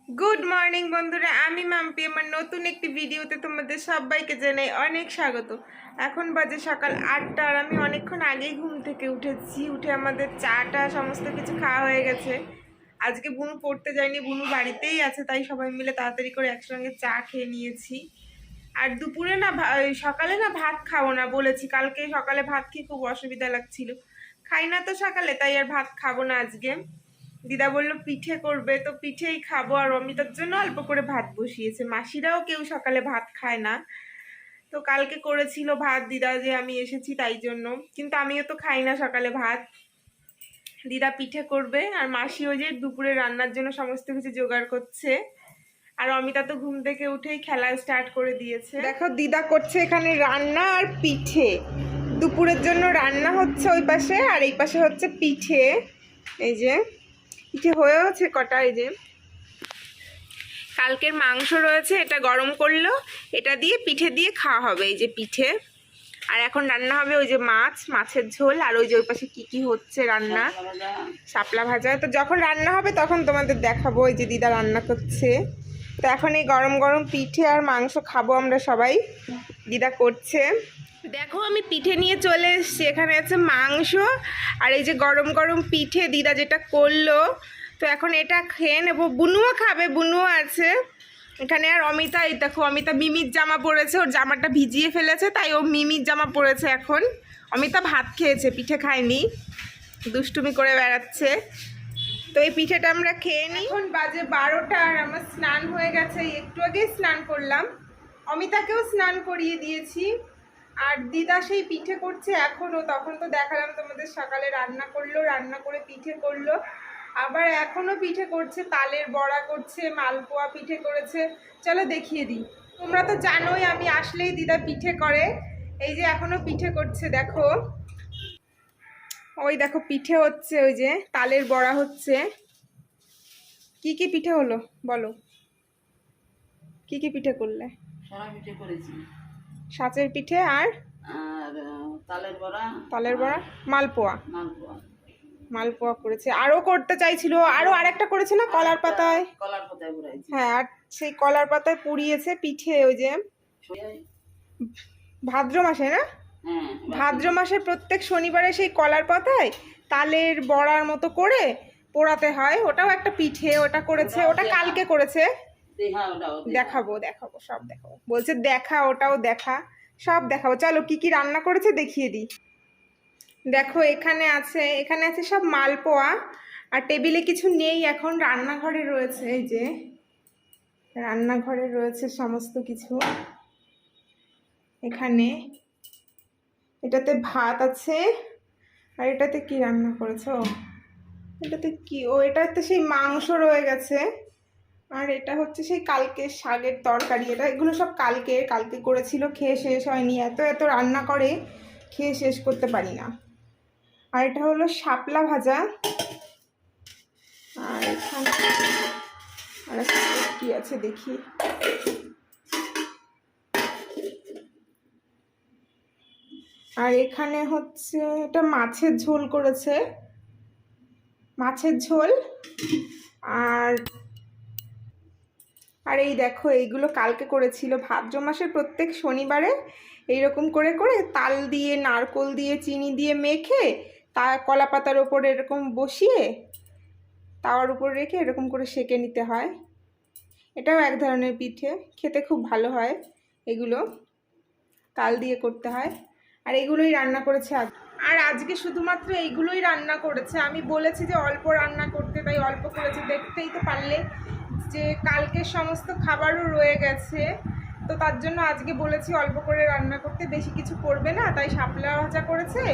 Good morning বন্ধুরা, আমি মাম্পি আমার নতুন একটি ভিডিওতে তোমাদের সবাইকে জানাই অনেক স্বাগত। এখন বাজে সকাল 8টা আর আমি অনেকক্ষণ আগেই ঘুম থেকে উঠেছি। উঠে আমাদের চাটা সমস্ত কিছু খাওয়া হয়ে গেছে। আজকে বুনু পড়তে যায়নি, বুনু বাড়িতেই আছে, তাই সবাই মিলে তাড়াতাড়ি করে একসঙ্গে চা খেয়ে নিয়েছি। আর দুপুরে না সকালে না ভাত খাবো না বলেছি, কালকে সকালে ভাত খেয়ে খুব অসুবিধা লাগছিল, খাই না তো সকালে, তাই আর ভাত খাবো না আজকে। দিদা বললো পিঠে করবে, তো পিঠেই খাবো। আর অমিতার জন্য অল্প করে ভাত বসিয়েছে, মাসিরাও কেউ সকালে ভাত খায় না, তো কালকে করেছিল ভাত দিদা, যে আমি এসেছি তাই জন্য। কিন্তু আমিও তো খাই না সকালে ভাত। দিদা পিঠে করবে আর মাসি ওই যে দুপুরে রান্নার জন্য সমস্ত কিছু জোগাড় করছে। আর অমিতা তো ঘুম থেকে উঠেই খেলা স্টার্ট করে দিয়েছে। দেখো দিদা করছে এখানে রান্না আর পিঠে। দুপুরের জন্য রান্না হচ্ছে ওই পাশে, আর এই পাশে হচ্ছে পিঠে। এই যে পিঠে হয়েওছে কটা, এই যে কালকের মাংস রয়েছে, এটা গরম করলো, এটা দিয়ে পিঠে দিয়ে খাওয়া হবে। এই যে পিঠে। আর এখন রান্না হবে ওই যে মাছের ঝোল, আর ওই যে ওই পাশে কি হচ্ছে রান্না, শাপলা ভাজা। তো যখন রান্না হবে তখন তোমাদের দেখাবো। ওই যে দিদা রান্না করছে। তো এখন এই গরম গরম পিঠে আর মাংস খাবো আমরা সবাই, দিদা করছে। দেখো আমি পিঠে নিয়ে চলে এসেছি, এখানে আছে মাংস আর এই যে গরম গরম পিঠে দিদা যেটা করলো। তো এখন এটা খেয়ে নেবো, বুনুও খাবে, বুনুও আছে এখানে। আর অমিতা, এই দেখো অমিতা মিমির জামা পরেছে, ওর জামাটা ভিজিয়ে ফেলেছে, তাই ও মিমির জামা পরেছে এখন। অমিতা ভাত খেয়েছে, পিঠে খায়নি, দুষ্টুমি করে বেড়াচ্ছে। তো এই পিঠেটা আমরা খেয়ে নিই। এখন বাজে 12টা আর আমার স্নান হয়ে গেছে, একটু আগেই স্নান করলাম। অমিতাকেও স্নান করিয়ে দিয়েছি। আর দিদা সেই পিঠে করছে এখনও, তখন তো দেখালাম তোমাদের সকালে রান্না করলো, রান্না করে পিঠে করলো, আবার এখনও পিঠে করছে, তালের বড়া করছে, মালপোয়া পিঠে করেছে। চলো দেখিয়ে দিই। তোমরা তো জানোই আমি আসলেই দিদা পিঠে করে। এই যে এখনও পিঠে করছে, দেখো ওই দেখো পিঠে হচ্ছে, ওই যে তালের বড়া হচ্ছে। কি কি পিঠে হলো বলো, কি কি পিঠে করলে? সরা পিঠে করেছি, সাঁচের পিঠে আর তালের বড়া, মালপোয়া মালপোয়া করেছে। আরও করতে চাইছিল, আরও আরেকটা করেছে না, কলার পাতায় পুরাইছি। হ্যাঁ, আর সেই কলার পাতায় পুড়িয়েছে পিঠে। ওই যে ভাদ্র মাসে না, ভাদ্র মাসের প্রত্যেক শনিবারে সেই কলার পাতায় তালের বড়ার মতো করে পোড়াতে হয়, ওটাও একটা পিঠে, ওটা করেছে, ওটা কালকে করেছে। দেখাবো দেখাবো সব দেখাবো বলছে, দেখা ওটাও দেখা, সব দেখাবো। চলো কি কি রান্না করেছে দেখিয়ে দিই। দেখো এখানে আছে সব মালপোয়া। আর টেবিলে কিছু নেই এখন, রান্নাঘরে রয়েছে। এই যে রান্নাঘরে রয়েছে সমস্ত কিছু। এখানে এটাতে ভাত আছে, আর এটাতে কি রান্না করেছো, এটাতে কি, ও এটাতে সেই মাংস রয়ে গেছে। আর এটা হচ্ছে সেই কালকে শাকের তরকারি, এগুলো সব কালকে করেছিল, খেয়ে শেষ হয়নি, এত এত রান্না করে খেয়ে শেষ করতে পারি না। আর এটা হলো শাপলা ভাজা। আর এখানে আর কি আছে দেখি, আর এখানে হচ্ছে এটা মাছের ঝোল করেছে, মাছের ঝোল। আর আর এই দেখো এইগুলো কালকে করেছিল, ভাদ্র মাসের প্রত্যেক শনিবারে এইরকম করে করে তাল দিয়ে, নারকোল দিয়ে, চিনি দিয়ে মেখে তা কলা পাতার ওপরে এরকম বসিয়ে তাওয়ার উপর রেখে এরকম করে সেঁকে নিতে হয়। এটাও এক ধরনের পিঠে, খেতে খুব ভালো হয়। এগুলো তাল দিয়ে করতে হয়। আর এগুলোই রান্না করেছে আর আজকে শুধুমাত্র এইগুলোই রান্না করেছে। আমি বলেছি যে অল্প রান্না করতে, তাই অল্প করেছে। দেখতেই তো পারলে যে কালকের সমস্ত খাবারও রয়ে গেছে, তো তার জন্য আজকে বলেছি অল্প করে রান্না করতে, বেশি কিছু করবে না, তাই শাপলা ভাজা করেছে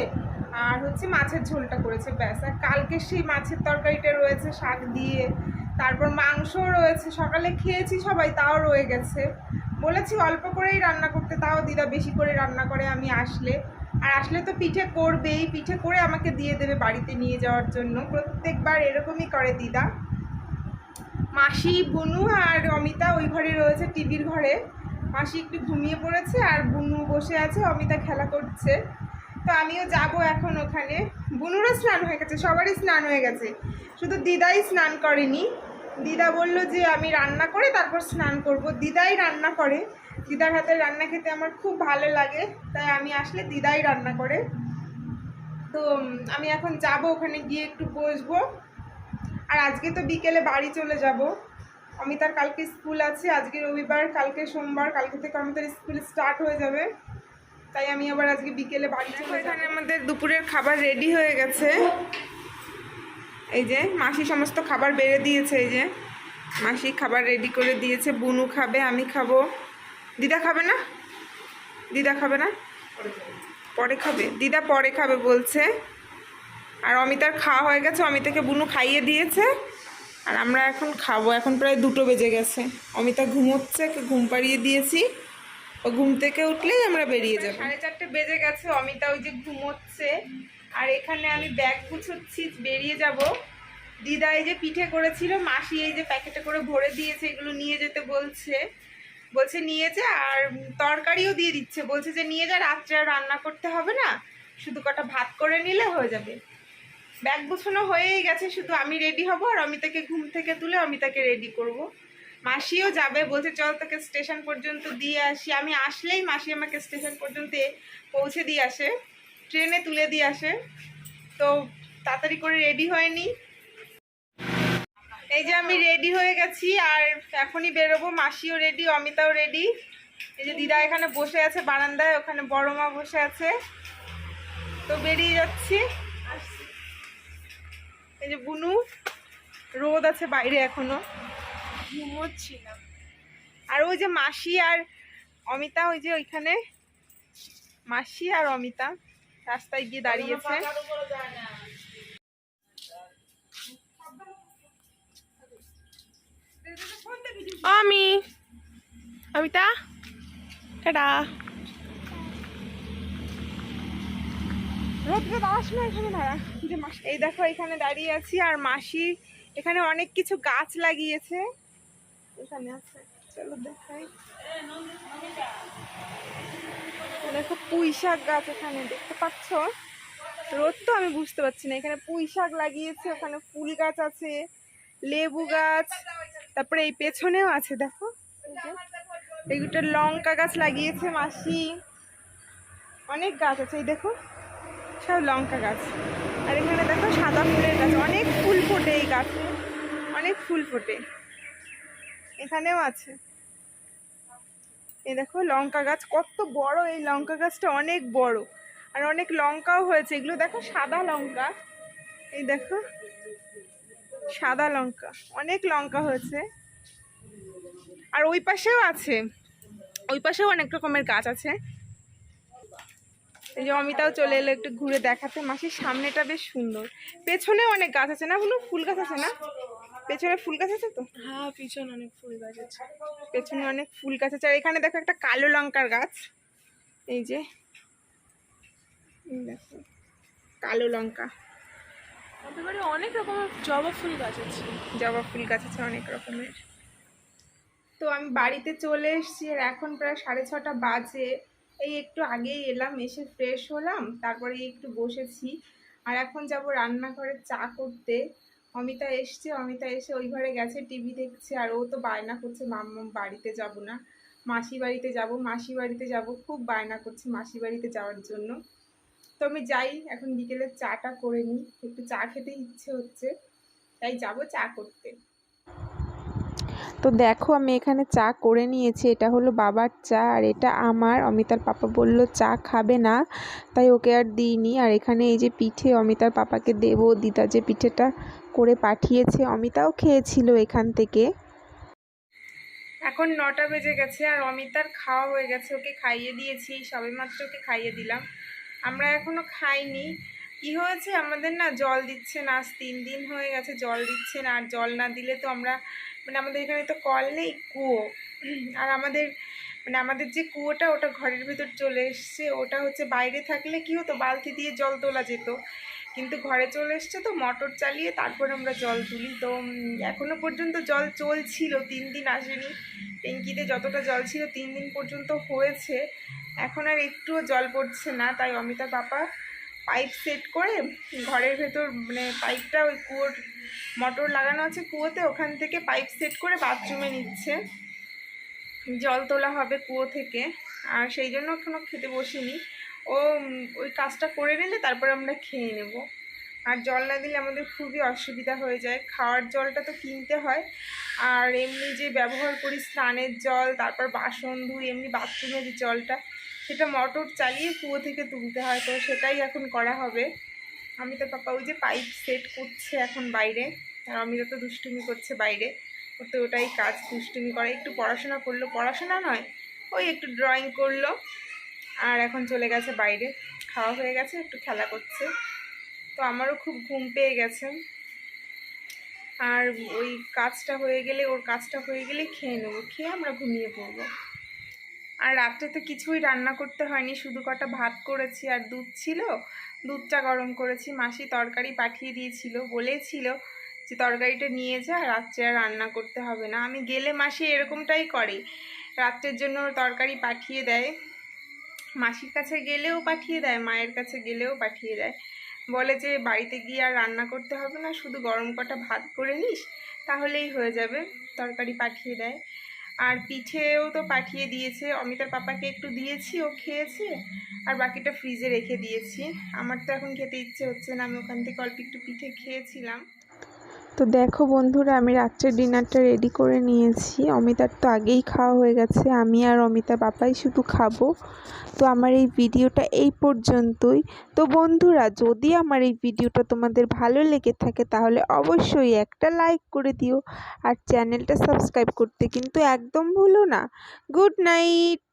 আর হচ্ছে মাছের ঝোলটা করেছে, ব্যাস। আর কালকে সেই মাছের তরকারিটা রয়েছে শাক দিয়ে, তারপর মাংস রয়েছে, সকালে খেয়েছি সবাই, তাও রয়ে গেছে। বলেছি অল্প করেই রান্না করতে, তাও দিদা বেশি করে রান্না করে আমি আসলে। আর আসলে তো পিঠে করবেই, পিঠে করে আমাকে দিয়ে দেবে বাড়িতে নিয়ে যাওয়ার জন্য, প্রত্যেকবার এরকমই করে দিদা। মাসি, বুনু আর অমিতা ওই ঘরে রয়েছে, টিভির ঘরে। মাসি একটু ঘুমিয়ে পড়েছে আর বুনু বসে আছে, অমিতা খেলা করছে। তো আমিও যাব এখন ওখানে। বুনুরও স্নান হয়ে গেছে, সবারই স্নান হয়ে গেছে, শুধু দিদাই স্নান করেনি। দিদা বলল যে আমি রান্না করে তারপর স্নান করব। দিদাই রান্না করে, দিদার হাতের রান্না খেতে আমার খুব ভালো লাগে, তাই আমি আসলে দিদাই রান্না করে। তো আমি এখন যাব, ওখানে গিয়ে একটু বসবো। আর আজকে তো বিকেলে বাড়ি চলে যাব। অমিতার কালকে স্কুল আছে, আজকে রবিবার, কালকে সোমবার, কালকে থেকে অমিতার স্কুল স্টার্ট হয়ে যাবে, তাই আমি আবার আজকে বিকেলে বাড়ি চলে যাব। এখানে আমাদের দুপুরের খাবার রেডি হয়ে গেছে। এই যে মাসি সমস্ত খাবার বেড়ে দিয়েছে, এই যে মাসি খাবার রেডি করে দিয়েছে। বুনু খাবে, আমি খাবো। দিদা খাবে না? দিদা খাবে না, পরে খাবে। দিদা পরে খাবে বলছে। আর অমিতার খাওয়া হয়ে গেছে, অমিতাকে বুনু খাইয়ে দিয়েছে, আর আমরা এখন খাবো। এখন প্রায় 2টো বেজে গেছে। অমিতা ঘুমোচ্ছে, ঘুম পাড়িয়ে দিয়েছি, ও ঘুম থেকে উঠলেই আমরা বেরিয়ে যাবো। 4:30 বেজে গেছে, অমিতা ওই যে ঘুমোচ্ছে, আর এখানে আমি ব্যাগ গুছোচ্ছি, বেরিয়ে যাব। দিদা এই যে পিঠে করেছিল, মাসি এই যে প্যাকেটে করে ভরে দিয়েছে, এগুলো নিয়ে যেতে বলছে। বলছে নিয়ে যা, আর তরকারিও দিয়ে দিচ্ছে, বলছে যে নিয়ে যা, রাত্রে আর রান্না করতে হবে না, শুধু কটা ভাত করে নিলে হয়ে যাবে। ব্যাগ গুছানো হয়েই গেছে, শুধু আমি রেডি হব আর অমিতাকে ঘুম থেকে তুলে অমিতাকে রেডি করব। মাসিও যাবে, বলছে চল তোকে স্টেশন পর্যন্ত দিয়ে আসি। আমি আসলেই মাসি আমাকে স্টেশন পর্যন্ত পৌঁছে দিয়ে আসে, ট্রেনে তুলে দিয়ে আসে। তো তাড়াতাড়ি করে রেডি হয়নি। এই যে আমি রেডি হয়ে গেছি, আর এখনই বেরোবো। মাসিও রেডি, অমিতাও রেডি। এই যে দিদা এখানে বসে আছে বারান্দায়, ওখানে বড় মা বসে আছে। তো বেরিয়ে যাচ্ছি। এই যে বুনু, রোদ আছে বাইরে এখনো, ঘুমোচ্ছিলাম। আর ওই যে মাসি আর অমিতা, ওই যে ওইখানে মাসি আর অমিতা রাস্তায় গিয়ে দাঁড়িয়েছে। অমিতা টাটা। রোদ্রে আসলো এখানে দাঁড়া। এই দেখো এখানে দাঁড়িয়ে আছি, আর মাসি এখানে অনেক কিছু গাছ লাগিয়েছে। এখানে আছে, চলো দেখাই। দেখো পুঁই শাক গাছ এখানে দেখতে পাচ্ছ। রোদ তো আমি বুঝতে পারছি না। এখানে পুঁই শাক লাগিয়েছে, ওখানে ফুল গাছ আছে, লেবু গাছ, তারপরে এই পেছনেও আছে দেখো। এইগুলো লঙ্কা গাছ লাগিয়েছে মাসি, অনেক গাছ আছে। এই দেখো সব লঙ্কা গাছ। আর এখানে দেখো সাদা ফুলের গাছ, অনেক ফুল ফোটে এই গাছে, অনেক ফুল ফোটে। এখানেও আছে, এই দেখো লঙ্কা গাছ কত বড়। এই লঙ্কা গাছটা অনেক বড়, আর অনেক লঙ্কাও হয়েছে। এগুলো দেখো সাদা লঙ্কা, এই দেখো সাদা লঙ্কা, অনেক লঙ্কা হয়েছে। আর ওই পাশেও আছে, ওই পাশেও অনেক রকমের গাছ আছে। এই যে অমিতাও চলে এলো একটু ঘুরে দেখাতে। মাসির সামনেটা বেশ সুন্দর, পেছনেও অনেক গাছ আছে না বলুন, ফুল গাছ আছে না? পেছনে ফুল গাছ আছে তো? হ্যাঁ, পিছনে অনেক ফুল গাছ আছে। পেছনে অনেক ফুল গাছ আছে। আর এখানে দেখো একটা কালো লঙ্কার গাছ, এই যে দেখো কালো লঙ্কা। আমাদের বাড়ি অনেক রকমের জবা ফুল গাছ আছে। জবা ফুল গাছ আছে অনেক রকমের। তো আমি বাড়িতে চলে এসেছি, আর এখন প্রায় 6:30 বাজে। এই একটু আগেই এলাম, এসে ফ্রেশ হলাম, তারপরে একটু বসেছি। আর এখন যাব রান্নাঘরে চা করতে। অমিতা এসছে, অমিতা এসে ওই ঘরে গেছে, টিভি দেখছে। আর ও তো বায়না করছে মাম্মা বাড়িতে যাব না, মাসি বাড়িতে যাব, মাসি বাড়িতে যাব, খুব বায়না করছে মাসি বাড়িতে যাওয়ার জন্য। তো আমি যাই, এখন বিকেলে চাটা করে নিই, একটু চা খেতে ইচ্ছে হচ্ছে, তাই যাব চা করতে। তো দেখো আমি এখানে চা করে নিয়েছি, এটা হলো বাবার চা, আর এটা আমার। অমিতার পাপা বলল চা খাবে না, তাই ওকে আর দিইনি। আর এখানে এই যে পিঠে অমিতার পাপাকে দেবো, দিদা যে পিঠেটা করে পাঠিয়েছে, অমিতাও খেয়েছিল এখান থেকে। এখন 9টা বেজে গেছে, আর অমিতার খাওয়া হয়ে গেছে, ওকে খাইয়ে দিয়েছি, সবেমাত্র ওকে খাইয়ে দিলাম। আমরা এখনো খাইনি। কি হয়েছে আমাদের না, জল দিচ্ছে না, আজ 3 দিন হয়ে গেছে জল দিচ্ছে না। আর জল না দিলে তো আমরা, মানে আমাদের এখানে তো কল নেই, কুয়ো। আর আমাদের যে কুয়োটা, ওটা ঘরের ভিতর চলে এসছে। ওটা হচ্ছে বাইরে থাকলে কি হতো, বালতি দিয়ে জল তোলা যেত, কিন্তু ঘরে চলে এসছে, তো মোটর চালিয়ে তারপর আমরা জল তুলি। তো এখনো পর্যন্ত জল চলছিল, 3 দিন আসেনি। ট্যাঙ্কিতে যতটা জল ছিল 3 দিন পর্যন্ত হয়েছে, এখন আর একটুও জল পড়ছে না। তাই অমিতার পাপা পাইপ সেট করে ঘরের ভেতর, মানে পাইপটা ওই কুয়োর মোটর লাগানো আছে কুয়োতে, ওখান থেকে পাইপ সেট করে বাথরুমে নিচ্ছে, জল তোলা হবে কুয়ো থেকে। আর সেই জন্য এখনও খেতে বসিনি। ও ওই কাজটা করে নিলে তারপর আমরা খেয়ে নেব। আর জল না দিলে আমাদের খুবই অসুবিধা হয়ে যায়। খাওয়ার জলটা তো কিনতে হয়, আর এমনি যে ব্যবহার করি স্নানের জল, তারপর বাসন ধুই, এমনি বাথরুমের যে জলটা, সেটা মোটর চালিয়ে কুয়ো থেকে তুলতে হয়। তো সেটাই এখন করা হবে। আমি তো পাপা ওই যে পাইপ সেট করছে এখন বাইরে, আর অমিতা তো দুষ্টুমি করছে বাইরে। ওর তো ওটাই কাজ, দুষ্টুমি করে। একটু পড়াশোনা করলো, পড়াশোনা নয়, ওই একটু ড্রয়িং করলো, আর এখন চলে গেছে বাইরে। খাওয়া হয়ে গেছে, একটু খেলা করছে। তো আমারও খুব ঘুম পেয়ে গেছে, আর ওই কাজটা হয়ে গেলে, ওর কাজটা হয়ে গেলে খেয়ে নেবো, খেয়ে আমরা ঘুমিয়ে পড়বো। আর রাত্রে তো কিছুই রান্না করতে হয়নি, শুধু কটা ভাত করেছি আর দুধ ছিল, দুধটা গরম করেছি। মাসি তরকারি পাঠিয়ে দিয়েছিল, বলেছিল যে তরকারিটা নিয়ে যা, রাত্রে আর রান্না করতে হবে না। আমি গেলে মাসি এরকমটাই করে, রাত্রের জন্য তরকারি পাঠিয়ে দেয়। মাসির কাছে গেলেও পাঠিয়ে দেয়, মায়ের কাছে গেলেও পাঠিয়ে দেয়। বলে যে বাড়িতে গিয়ে আর রান্না করতে হবে না, শুধু গরম কটা ভাত করে নিস তাহলেই হয়ে যাবে, তরকারি পাঠিয়ে দেয়। আর পিঠেও তো পাঠিয়ে দিয়েছে, অমিতার পাপাকে একটু দিয়েছি, ও খেয়েছে, আর বাকিটা ফ্রিজে রেখে দিয়েছি। আমার তো এখন খেতে ইচ্ছে হচ্ছে না, আমি ওখান থেকে অল্প একটু পিঠে খেয়েছিলাম। তো দেখো বন্ধুরা, আমি রাত্রের ডিনারটা রেডি করে নিয়েছি। অমিতার তো আগেই খাওয়া হয়ে গেছে, আমি আর অমিতা বাবাই শুধু খাবো। তো আমার এই ভিডিওটা এই পর্যন্তই। তো বন্ধুরা, যদি আমার এই ভিডিওটা তোমাদের ভালো লেগে থাকে তাহলে অবশ্যই একটা লাইক করে দিও, আর চ্যানেলটা সাবস্ক্রাইব করতে কিন্তু একদম ভুলো না। Good night.